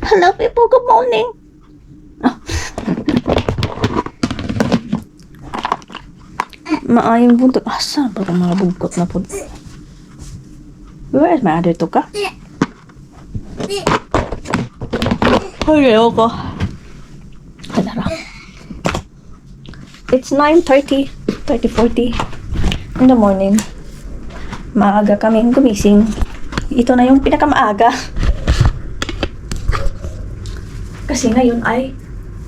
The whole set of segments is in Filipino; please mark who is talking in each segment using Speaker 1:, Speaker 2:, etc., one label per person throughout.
Speaker 1: Hello people, good morning. Maayong buntot. Asa ba kung mga bugkot na po? Where is my other tuka? Ay, ako. Kanara. It's 9:30, 30:40 in the morning. Maaga kaming gumising. Ito na yung pinakamaaga. Kasi ngayon ay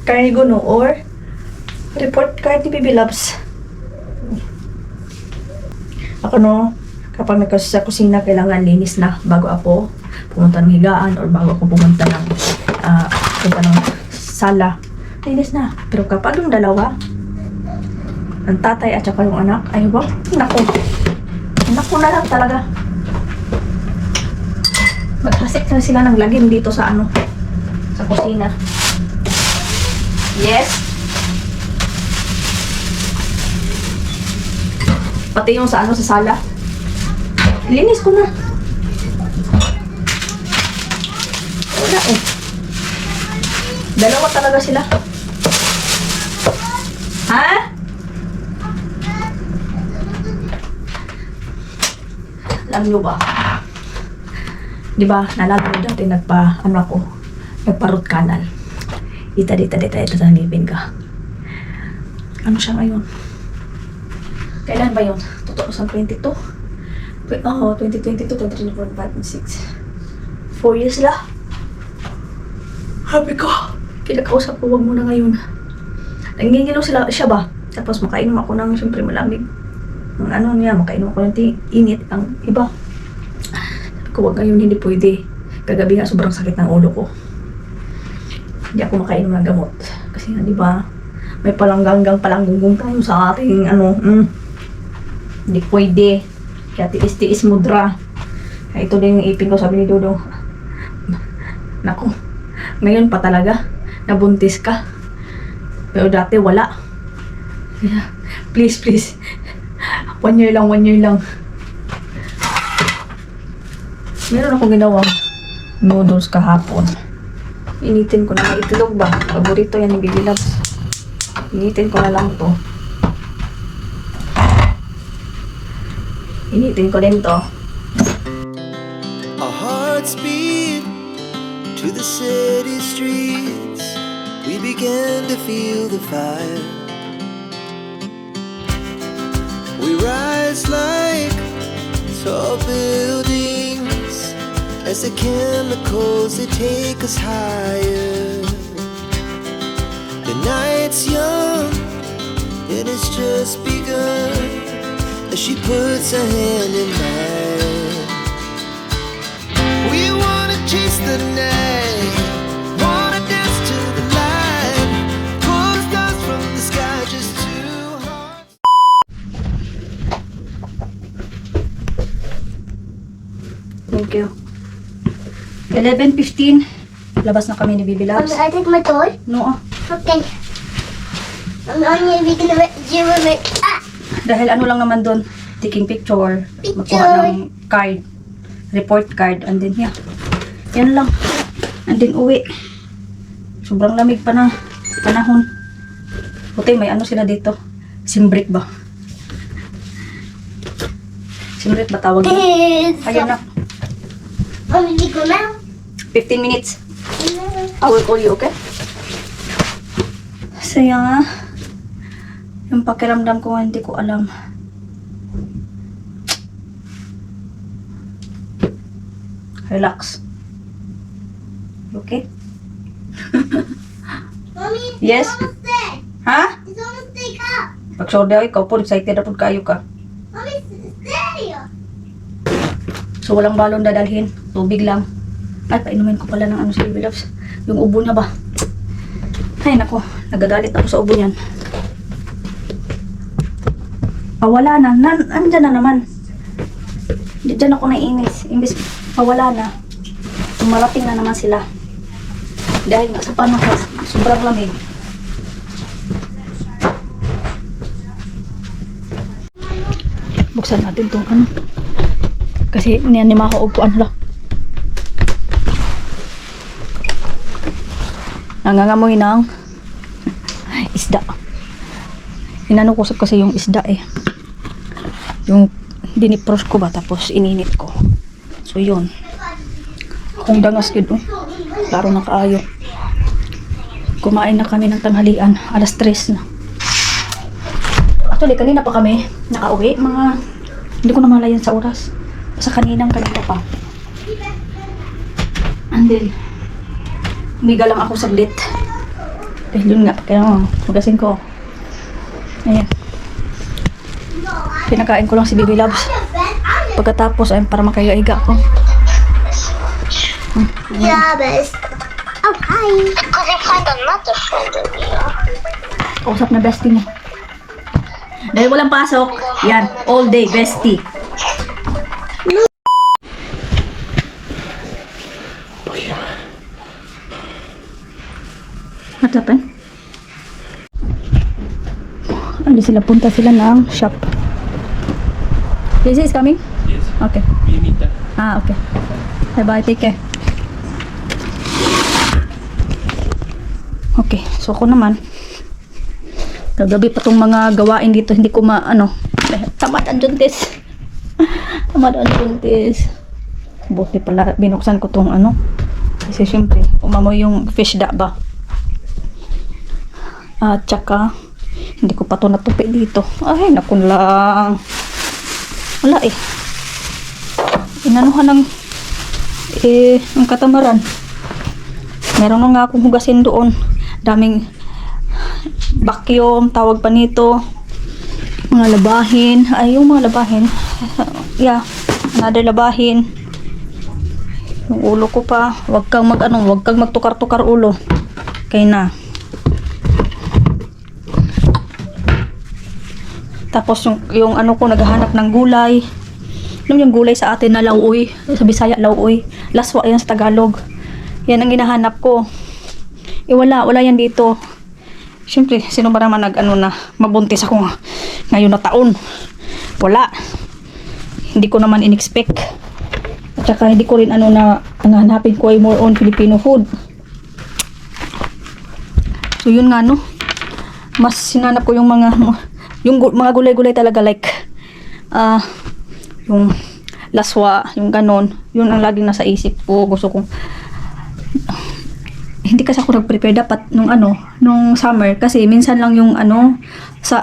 Speaker 1: Carnigono or report card ni Baby Loves. Ako no, kapag sa kusina, kailangan linis na bago ako pumunta ng higaan or bago ako pumunta ng sala. Linis na. Pero kapag yung dalawa, ang tatay at saka yung anak, ay ba? Naku na lang talaga. Maghasik na sila ng lagim dito sa sa kusina. Yes. Pati yung sa sala. Linis ko na. Wala eh. Dalawa talaga sila. Ha? Alam nyo ba? Di ba, nalala mo dati nagpa-root canal. Ita sa ngipin ka. Ano siya ngayon? Kailan ba yun? 2022? 2022, 2023, 2024, 5, 6. 4 years la. Habi ko. Kinakausap ko, wag muna ngayon. Nanginginom siya ba? Tapos makainom ako ng siyempre malamig. Makainom ako ng init. Ang iba. Sabi ko, wag ngayon, hindi pwede. Kagabi nga, sobrang sakit ng ulo ko. Hindi ako makainom ng gamot. Kasi nga, di ba, may palanggunggong tayo sa ating hindi pwede. Kaya tiis-tiis mudra. Kaya ito din yung ipin ko, sabi ni Dodo. Naku, ngayon pa talaga, nabuntis ka. Pero dati wala. Kaya, please. 1 year lang. Meron akong ginawang noodles kahapon. Initin ko na itlog ba? Paborito yan ni Baby Loves. Initin ko na lang to. Initin ko din to.
Speaker 2: Our hearts beat to the city streets. We began to feel the fire. We rise like tall buildings as the chemicals they take us higher. The night's young, it has just begun as she puts her hand in mine. We wanna chase the night, wanna dance to the light, pull the stars from the sky, just two hearts.
Speaker 1: Thank you. 11:15. Labas na kami ni Baby Loves.
Speaker 3: I take my toy?
Speaker 1: No.
Speaker 3: Okay. I'm only making a zero.
Speaker 1: Dahil lang naman doon, taking picture, magkuha ng card, report card, and then yan lang. And then uwi. Sobrang lamig pa na panahon. Puti, may sila dito. Simbrik ba? Simbrik ba tawag yun? Ayun na.
Speaker 3: Mami, ko na.
Speaker 1: 15 minutes. I will call you, okay? Saya. Yung pakiramdam ko, hindi ko alam. Relax. Okay?
Speaker 3: Mommy,
Speaker 1: Yes?
Speaker 3: it's almost there.
Speaker 1: Ha?
Speaker 3: It's almost there up.
Speaker 1: Pag-sorda, ikaw po, excited na po kayo ka.
Speaker 3: Mommy, it's there.
Speaker 1: So, walang balon dadalhin. Tubig lang. Ay, painumin ko pala ng sa Baby Loves. Yung ubo niya ba? Ay, nako. Nagagalit ako sa ubo niyan. Pawala na. Andyan na naman. Diyan ako naiinis. Imbis pawala na. Tumarating na naman sila. Dahil nga sa panahon, sobrang lamig. Buksan natin itong Kasi niyan ni makaupuan lang. Nangangamoy ng isda. Inano ko kasi yung isda eh. Yung dinipros ko ba tapos ininit ko. So yun. Kung dangas yun, klaro na kaayo. Kumain na kami ng tanghalian. 3:00 na. Actually, kanina pa kami nakauwi. Hindi ko na malayan sa oras. Sa kanina pa. And then, umiga lang ako saglit. Dahil yun nga, kaya hugasin ko. Ayan. Pinakain ko lang si Baby Loves. Pagkatapos, ayun, para makaiga ko.
Speaker 3: Yeah, best. Oh, hi. Because you find another friend of you.
Speaker 1: Kausap na bestie niya. Dahil walang pasok, yan, all day, bestie. What happened? Hindi sila, punta sila ng shop. Daisy is coming?
Speaker 4: Yes.
Speaker 1: Okay.
Speaker 4: We meet there.
Speaker 1: Okay. Bye-bye, take care. Okay, so ako naman, kagabi pa tong mga gawain dito, hindi ko tamad ang juntis. Tamad ang juntis. Buti pala, binuksan ko tong kasi syempre, umamoy yung fish da ba? At saka, hindi ko pa to natupi dito. Ay, nakun lang. Wala eh. Inanuhan ng ang katamaran. Meron na nga akong hugasin doon. Daming vacuum, tawag pa nito. Mga labahin. Ay, yung mga labahin. Yeah, another labahin. Yung ulo ko pa. Huwag kang magtukar-tukar ulo. Kaya na. Tapos yung ko naghahanap ng gulay. Yung gulay sa atin na lauoy, sa Bisaya lauoy. Laswa yan sa Tagalog. Yan ang hinahanap ko. Wala yan dito. Siyempre, sino ba naman mabuntis ako ngayon na taon. Wala. Hindi ko naman in-expect. At saka hindi ko rin ang hanapin ko ay more on Filipino food. So yun nga mas sinanap ko yung mga gulay-gulay talaga like yung laswa, yung ganon. Yun ang laging nasa isip ko. Gusto kong hindi kasi ako nag-prepare dapat nung summer kasi minsan lang yung sa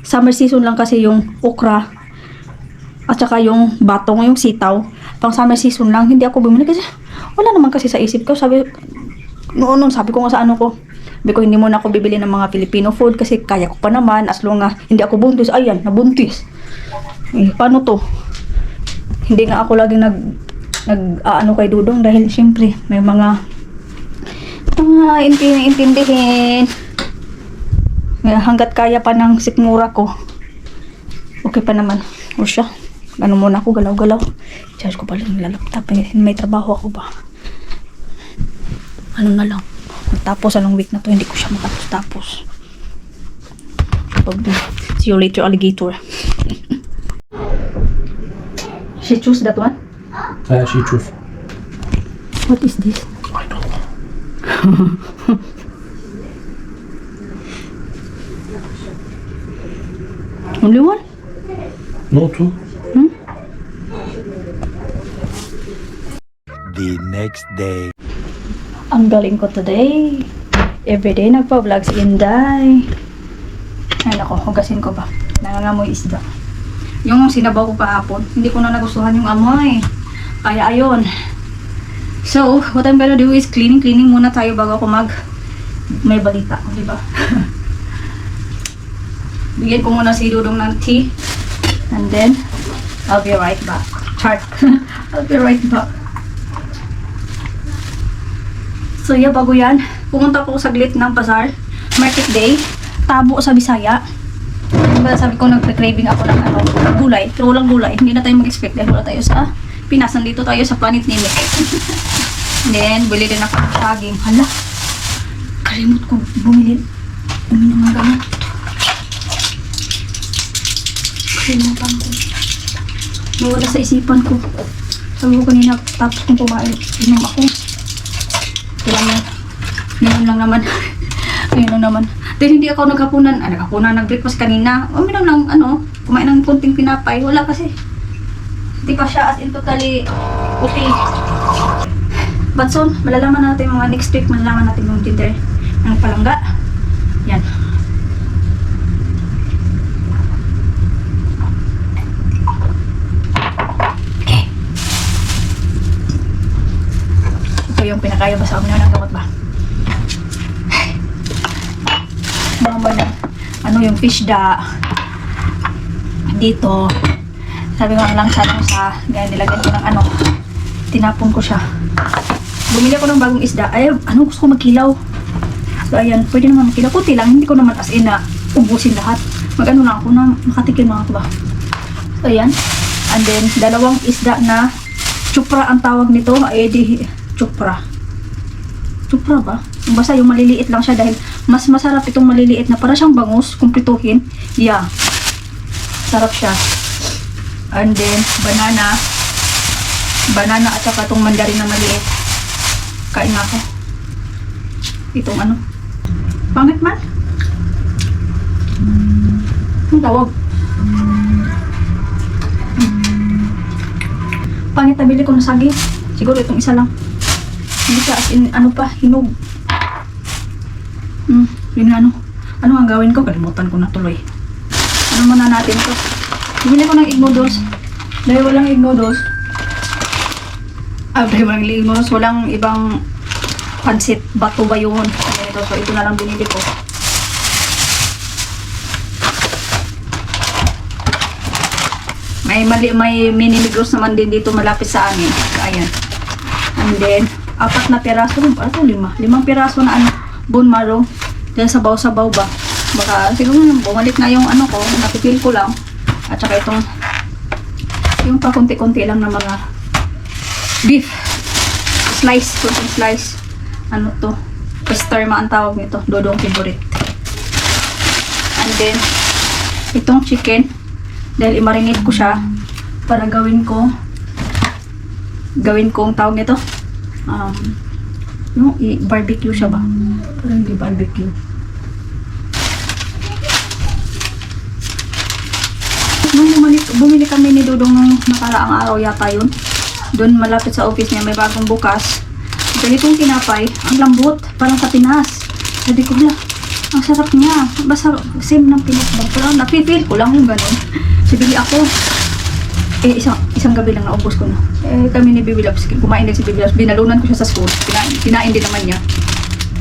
Speaker 1: summer season lang kasi yung okra at saka yung batong, yung sitaw. Pang summer season lang hindi ako bumili kasi wala naman kasi sa isip ko. Sabi ko nga sa ko. Sabi ko, hindi muna ako bibili ng mga Filipino food kasi kaya ko pa naman as long hindi ako buntis. Ayan, nabuntis. Paano to? Hindi nga ako laging kay Dudong dahil siyempre may mga intindihin. Hanggat kaya pa ng sikmura ko. Okay pa naman. O siya. Muna ako, galaw-galaw. Charge ko pala yung laptop. May trabaho ako ba? Na lang. Tapos anong week na to, hindi ko siya makatapos. See you later, alligator. She choose that one?
Speaker 4: She truth.
Speaker 1: What is this?
Speaker 4: I don't know. Hmm?
Speaker 1: Only one?
Speaker 4: No, two.
Speaker 2: The next day.
Speaker 1: Ang galing ko today. Everyday nagpa-vlog si Inday. Ay nako, hugasin ko ba? Nangangamoy isda. Yung sinabaw ko kahapon, hindi ko na nagustuhan yung amoy. Kaya ayun. So, what I'm gonna do is cleaning muna tayo bago ako may balita, di ba? Bigyan ko muna si Dudong ng tea. And then, I'll be right back. Chart. I'll be right back. So, yeah, bago yan, pumunta ko saglit ng bazaar. Market day. Tabo sa Bisaya. Diba, sabi ko, nagpe-craving ako ng gulay. Pero walang gulay. Hindi na tayo mag-expect dahil wala tayo sa Pinas. Nandito tayo sa planet ni Nick. Then, bili din ako ng saging. Hala, kalimut ko bumili ng mga gamot. Kalimutan ko. Nawala sa isipan ko. Sabi ko kanina, tapos kong kumain, inom ako. Kailangan Ngayon lang naman. Ngayon lang naman. Dahil hindi ako nag-breakfast kanina. Uminom lang, kumain ng kunting pinapay. Wala kasi. Hindi pa siya as in totally okay. But soon, malalaman natin mga next week, malalaman natin yung gender ng palangga. Yan. Okay. Ito yung pinakaya ba sa amin ng gamot ba? Ba yung fish da dito. Sabi ko lang sana sa ganyan, nilagyan ko ng tinapon ko siya. Bumili ako ng bagong isda. Ay, gusto ko magkilaw. So, ayan, pwede naman magkilaw. Kunti lang, hindi ko naman as in na ubusin lahat. Lang ako na makatikim lang ako ba. So, ayan. And then, dalawang isda na chupra ang tawag nito. Ay, di, chupra. Chupra ba? Basta yung maliliit lang siya dahil mas masarap itong maliliit na para siyang bangus kung prituhin. Yeah. Sarap siya. And then, banana at saka itong mandarin na maliit. Kain nga ako. Itong pangit man? Ang tawag? Pangit na bili ko na saging. Siguro itong isa lang. Hindi siya as in, hinog. Yun nga, ano ang gawin ko? Kalimutan ko na tuloy. Ano muna natin ito? Bumili ko ng egg noodles. Dahil walang egg noodles. Dahil walang egg noodles, walang ibang pansit. Bato ba yun? Ito, so ito na lang binili ko. May mini Migros naman din dito malapit sa amin. Ayan. And then, 4 na piraso. Ito, 5. 5 piraso na bone marrow. Dahil sabaw-sabaw ba? Baka siguro bumalik na yung ko, napipil ko lang. At saka yung pakunti-kunti lang na mga beef slice, kunting slice. Pasterma ang tawag nito, dodong favorite. And then itong chicken, dahil i-marinate ko siya para gawin kong tawag nito, i-barbecue siya ba? Para hindi barbecue. Nung bumili kami ni Dudong nung nakaraang araw yata yun. Doon malapit sa office niya, may bagong bukas. Ganitong tinapay, ang lambot, parang sa Pinas. Sabi ko, ang sarap niya. Basta same ng Pinas ba? Pero napipil ko lang yung ganun. Bibili ako. Isang gabi lang naubos ko na. Kami ni Bibi Labs, kumain din si Bibi Labs. Binalunan ko siya sa school. Kinain din naman niya.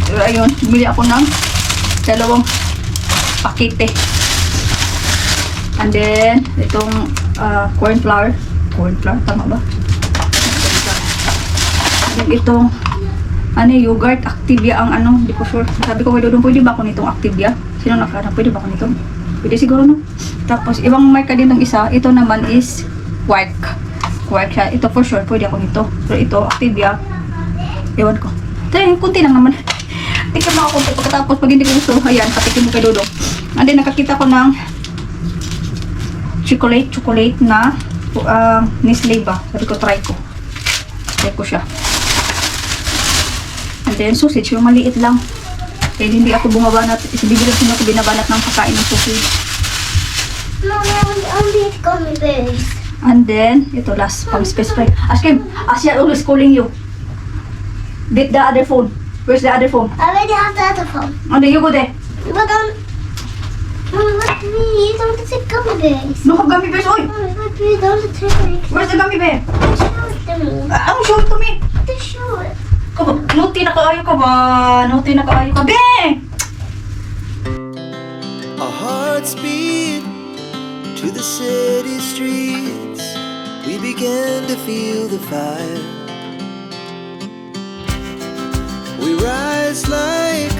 Speaker 1: Pero ayun, bumili ako ng 2 pakete. And then, itong corn flour. Corn flour, tama ba? And then itong yogurt, Activia ang hindi ko sure. Sabi ko kay Dodong, pwede ba ako nitong Activia? Sino nakarap? Pwede ba ako nito? Pwede siguro, no? Tapos, ibang marka din ng isa. Ito naman is Quark. Quark siya. Ito for sure, pwede ako nito. Pero ito, Activia. Ewan ko. Ito, kunti lang naman. Tikam ako kunti. Pagkatapos, pag hindi ko gusto, ayan, patikim mo kay Dodong. And then, nakakita ko ng chocolate na Nestle ba? Sabi ko, try ko siya. And then, sausage, yung maliit lang. Kaya hindi ako bumabanat. Bibigyan ko ako binabanat ng pagkain ng sausage.
Speaker 3: Mommy, I want to eat gummy bears.
Speaker 1: And then, ito last pang specify. Ashkim, Asya always calling you. Beat the other phone. Where's the other phone?
Speaker 3: I already have the other phone.
Speaker 1: And then you go there.
Speaker 3: But Mommy, what do you mean? You don't take gummy bears.
Speaker 1: No, gummy bears, oy!
Speaker 3: Mommy, what do you don't take?
Speaker 1: Where's the gummy bear?
Speaker 3: Show it to me.
Speaker 1: Show it to me.
Speaker 3: Just show it.
Speaker 1: Naughty na kaayo ka ba? Naughty na kaayo ka. Be!
Speaker 2: Our hearts beat to the city streets. We began to feel the fire. We rise like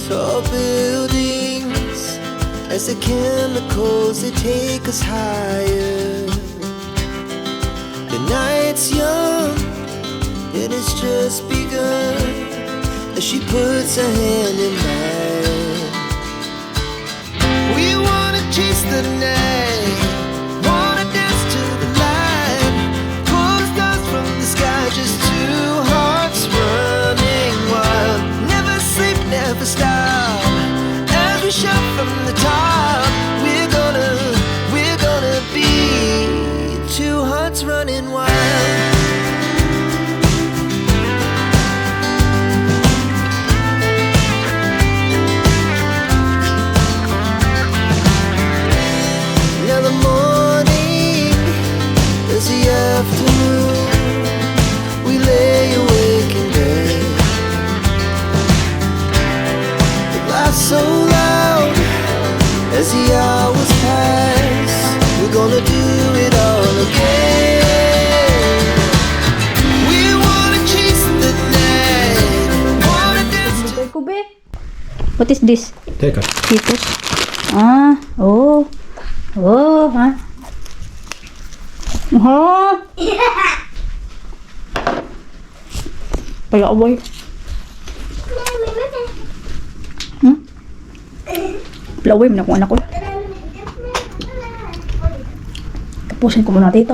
Speaker 2: tall buildings as the chemicals they take us higher. The night's young, it has just begun as she puts her hand in mine. We wanna chase the night, wanna dance to the light, pull stars from the sky, just 2 hearts running wild. Never running wild. Now the morning is the afternoon. We lay awake in bed. It laughs so loud as the hours pass. We're gonna do it all again. We wanna chase the night. Wanna dance to
Speaker 1: Kube. What is this?
Speaker 4: Teka.
Speaker 1: Cheetos. Ah, oh. Oh, ha? Oh. Kaya boy. Plaway mo na kung anak ko. Tapusin ko muna dito.